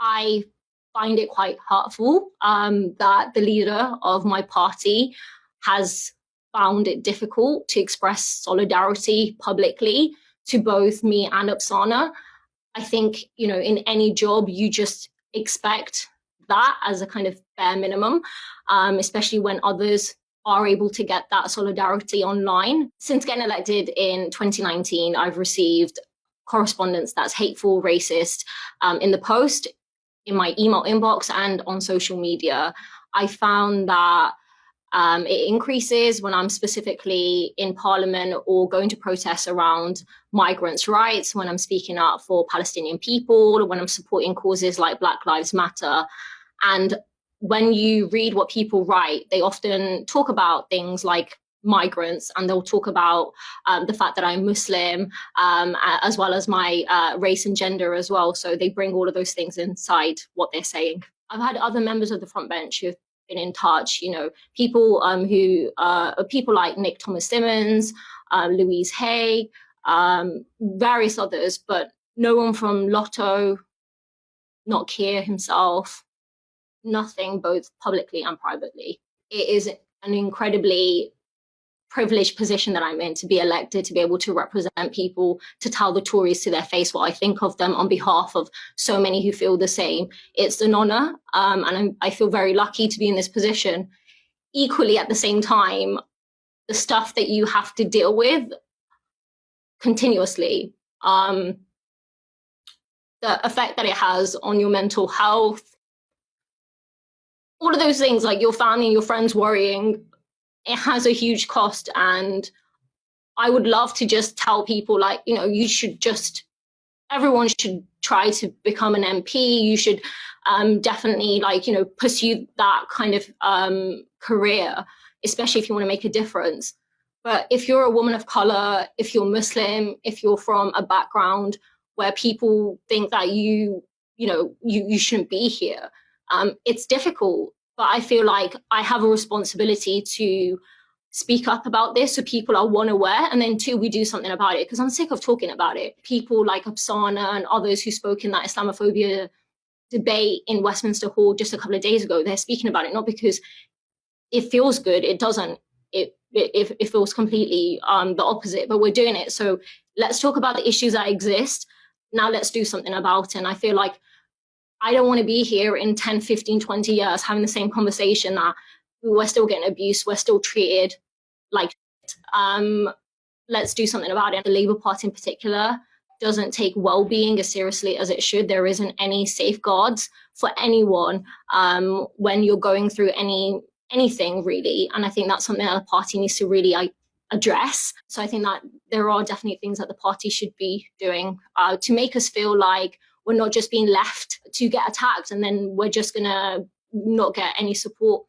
I find it quite hurtful that the leader of my party has found it difficult to express solidarity publicly to both me and Upsana. I think, in any job, you just expect that as a kind of bare minimum, especially when others are able to get that solidarity online. Since getting elected in 2019, I've received correspondence that's hateful, racist, in the post, in my email inbox, and on social media. I found that it increases when I'm specifically in Parliament or going to protests around migrants' rights, when I'm speaking up for Palestinian people, when I'm supporting causes like Black Lives Matter. And when you read what people write, they often talk about things like migrants, and they'll talk about the fact that I'm Muslim, as well as my race and gender as well. So they bring all of those things inside what they're saying. I've had other members of the front bench who've been in touch, people people like Nick Thomas Simmons, Louise Hay, various others, but no one from Lotto, not Keir himself, nothing, both publicly and privately. It is an incredibly privileged position that I'm in, to be elected, to be able to represent people, to tell the Tories to their face what I think of them on behalf of so many who feel the same. It's an honour, and I feel very lucky to be in this position. Equally, at the same time, the stuff that you have to deal with continuously, the effect that it has on your mental health, all of those things, like your family and your friends worrying, it has a huge cost. And I would love to just tell people, you should everyone should try to become an MP. You should definitely pursue that kind of career, especially if you want to make a difference. But if you're a woman of color, if you're Muslim, if you're from a background where people think that you shouldn't be here, it's difficult. But I feel like I have a responsibility to speak up about this so people are, one, aware, and then two, we do something about it, because I'm sick of talking about it. People like Upsana and others who spoke in that Islamophobia debate in Westminster Hall just a couple of days ago, they're speaking about it not because it feels good. It doesn't. It feels completely the opposite, but we're doing it. So let's talk about the issues that exist. Now let's do something about it. And I feel like I don't want to be here in 10, 15, 20 years having the same conversation that we're still getting abused, we're still treated like let's do something about it. The Labour Party in particular doesn't take well-being as seriously as it should. There isn't any safeguards for anyone when you're going through anything really. And I think that's something that the party needs to really address. So I think that there are definitely things that the party should be doing to make us feel like we're not just being left to get attacked and then we're just going to not get any support.